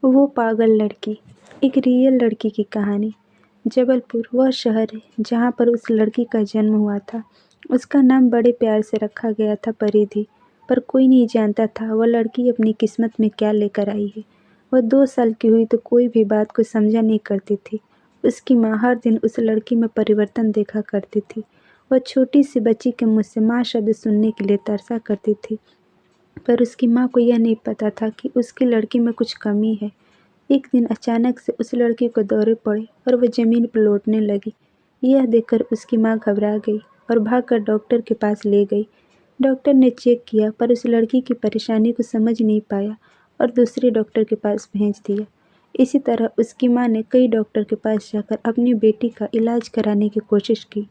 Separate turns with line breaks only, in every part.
वो पागल लड़की। एक रियल लड़की की कहानी। जबलपुर वह शहर है जहाँ पर उस लड़की का जन्म हुआ था। उसका नाम बड़े प्यार से रखा गया था परिधि। पर कोई नहीं जानता था वह लड़की अपनी किस्मत में क्या लेकर आई है। वह 2 साल की हुई तो कोई भी बात को समझा नहीं करती थी। उसकी माँ हर दिन उस लड़की में परिवर्तन देखा करती थी। वह छोटी सी बच्ची के मुँह से माँ शब्द सुनने के लिए तरसा करती थी। पर उसकी माँ को यह नहीं पता था कि उसकी लड़की में कुछ कमी है। एक दिन अचानक से उस लड़की को दौरे पड़े और वह ज़मीन पर लौटने लगी। यह देखकर उसकी माँ घबरा गई और भागकर डॉक्टर के पास ले गई। डॉक्टर ने चेक किया पर उस लड़की की परेशानी को समझ नहीं पाया और दूसरे डॉक्टर के पास भेज दिया। इसी तरह उसकी माँ ने कई डॉक्टर के पास जाकर अपनी बेटी का इलाज कराने की कोशिश की।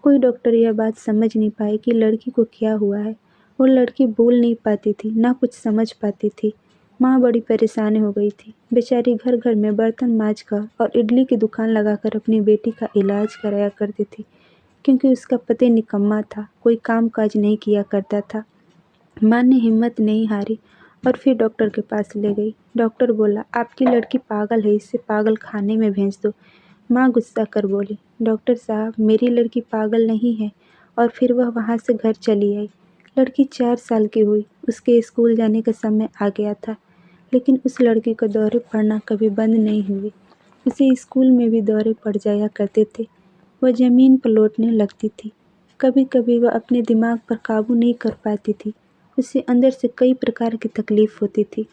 कोई डॉक्टर यह बात समझ नहीं पाए कि लड़की को क्या हुआ है। वो लड़की बोल नहीं पाती थी, ना कुछ समझ पाती थी। माँ बड़ी परेशान हो गई थी। बेचारी घर घर में बर्तन मांजकर और इडली की दुकान लगाकर अपनी बेटी का इलाज कराया करती थी, क्योंकि उसका पति निकम्मा था, कोई काम काज नहीं किया करता था। माँ ने हिम्मत नहीं हारी और फिर डॉक्टर के पास ले गई। डॉक्टर बोला, आपकी लड़की पागल है, इसे पागल खाने में भेज दो। माँ गुस्सा कर बोली, डॉक्टर साहब मेरी लड़की पागल नहीं है। और फिर वह वहाँ से घर चली आई। लड़की 4 साल की हुई। उसके स्कूल जाने का समय आ गया था, लेकिन उस लड़की को दौरे पड़ना कभी बंद नहीं हुए। उसे स्कूल में भी दौरे पड़ जाया करते थे। वह ज़मीन पर लौटने लगती थी। कभी कभी वह अपने दिमाग पर काबू नहीं कर पाती थी। उसे अंदर से कई प्रकार की तकलीफ होती थी।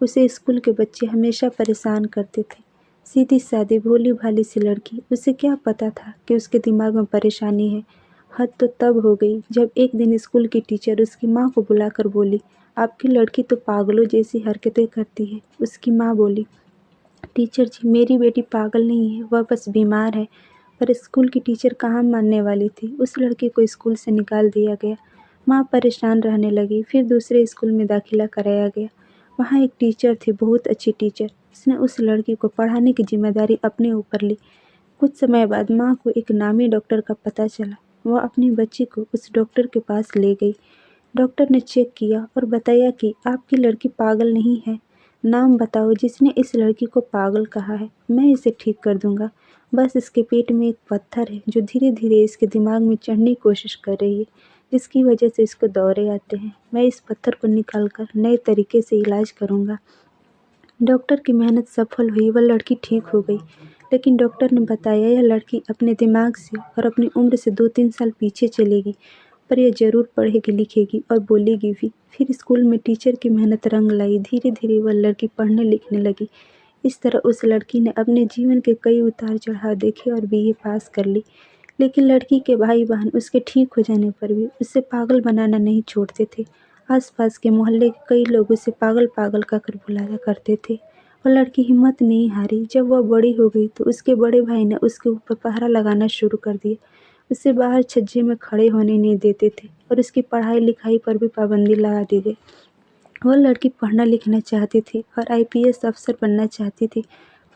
उसे स्कूल के बच्चे हमेशा परेशान करते थे। सीधी सादी भोली भाली सी लड़की, उसे क्या पता था कि उसके दिमाग में परेशानी है। हद तो तब हो गई जब एक दिन स्कूल की टीचर उसकी माँ को बुलाकर बोली, आपकी लड़की तो पागलों जैसी हरकतें करती है। उसकी माँ बोली, टीचर जी मेरी बेटी पागल नहीं है, वह बस बीमार है। पर स्कूल की टीचर कहाँ मानने वाली थी। उस लड़की को स्कूल से निकाल दिया गया। माँ परेशान रहने लगी। फिर दूसरे स्कूल में दाखिला कराया गया। वहाँ एक टीचर थी, बहुत अच्छी टीचर। उसने उस लड़की को पढ़ाने की जिम्मेदारी अपने ऊपर ली। कुछ समय बाद माँ को एक नामी डॉक्टर का पता चला। वह अपनी बच्ची को उस डॉक्टर के पास ले गई। डॉक्टर ने चेक किया और बताया कि आपकी लड़की पागल नहीं है। नाम बताओ जिसने इस लड़की को पागल कहा है, मैं इसे ठीक कर दूंगा। बस इसके पेट में एक पत्थर है जो धीरे धीरे इसके दिमाग में चढ़ने की कोशिश कर रही है, जिसकी वजह से इसको दौरे आते हैं। मैं इस पत्थर को निकाल कर नए तरीके से इलाज करूंगा। डॉक्टर की मेहनत सफल हुई, वह लड़की ठीक हो गई। लेकिन डॉक्टर ने बताया यह लड़की अपने दिमाग से और अपनी उम्र से 2-3 साल पीछे चलेगी, पर यह ज़रूर पढ़ेगी लिखेगी और बोलेगी भी। फिर स्कूल में टीचर की मेहनत रंग लाई। धीरे धीरे वह लड़की पढ़ने लिखने लगी। इस तरह उस लड़की ने अपने जीवन के कई उतार चढ़ाव देखे और बीए पास कर ली। लेकिन लड़की के भाई बहन उसके ठीक हो जाने पर भी उसे पागल बनाना नहीं छोड़ते थे। आसपास के मोहल्ले के कई लोग उसे पागल पागल कहकर बुलाया करते थे। वह लड़की हिम्मत नहीं हारी। जब वह बड़ी हो गई तो उसके बड़े भाई ने उसके ऊपर पहरा लगाना शुरू कर दिया। उसे बाहर छज्जे में खड़े होने नहीं देते थे और उसकी पढ़ाई लिखाई पर भी पाबंदी लगा दी गई। वह लड़की पढ़ना लिखना चाहती थी और आईपीएस अफसर बनना चाहती थी,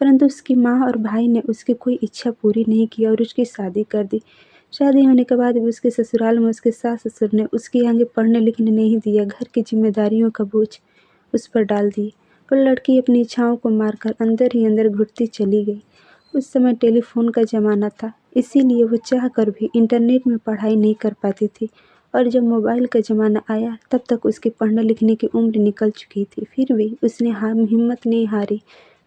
परंतु उसकी माँ और भाई ने उसकी कोई इच्छा पूरी नहीं की और उसकी शादी कर दी। शादी होने के बाद भी उसके ससुराल में उसके सास ससुर ने उसके आगे पढ़ने लिखने नहीं दिया। घर की जिम्मेदारियों का बोझ उस पर डाल दिए। पर लड़की अपनी इच्छाओं को मारकर अंदर ही अंदर घुटती चली गई। उस समय टेलीफोन का ज़माना था, इसीलिए वो चाह कर भी इंटरनेट में पढ़ाई नहीं कर पाती थी। और जब मोबाइल का ज़माना आया तब तक उसकी पढ़ने लिखने की उम्र निकल चुकी थी। फिर भी उसने हिम्मत नहीं हारी।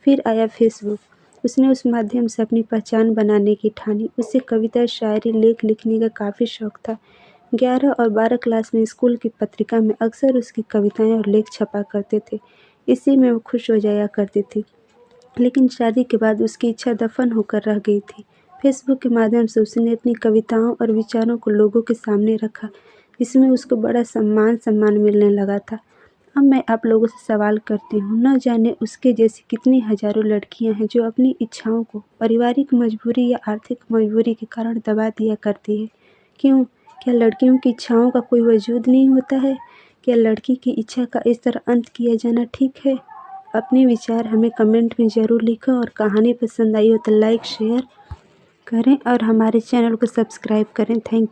फिर आया फेसबुक। उसने उस माध्यम से अपनी पहचान बनाने की ठानी। उसे कविता शायरी लेख लिखने का काफ़ी शौक था। 11 और 12 क्लास में स्कूल की पत्रिका में अक्सर उसकी कविताएं और लेख छपा करते थे। इसी में वो खुश हो जाया करती थी। लेकिन शादी के बाद उसकी इच्छा दफन होकर रह गई थी। फेसबुक के माध्यम से उसने अपनी कविताओं और विचारों को लोगों के सामने रखा, जिसमें उसको बड़ा सम्मान मिलने लगा था। अब मैं आप लोगों से सवाल करती हूँ, न जाने उसके जैसी कितनी हजारों लड़कियाँ हैं जो अपनी इच्छाओं को पारिवारिक मजबूरी या आर्थिक मजबूरी के कारण दबा दिया करती है। क्यों? क्या लड़कियों की इच्छाओं का कोई वजूद नहीं होता है? क्या लड़की की इच्छा का इस तरह अंत किया जाना ठीक है? अपने विचार हमें कमेंट में ज़रूर लिखें और कहानी पसंद आई हो तो लाइक शेयर करें और हमारे चैनल को सब्सक्राइब करें। Thank you.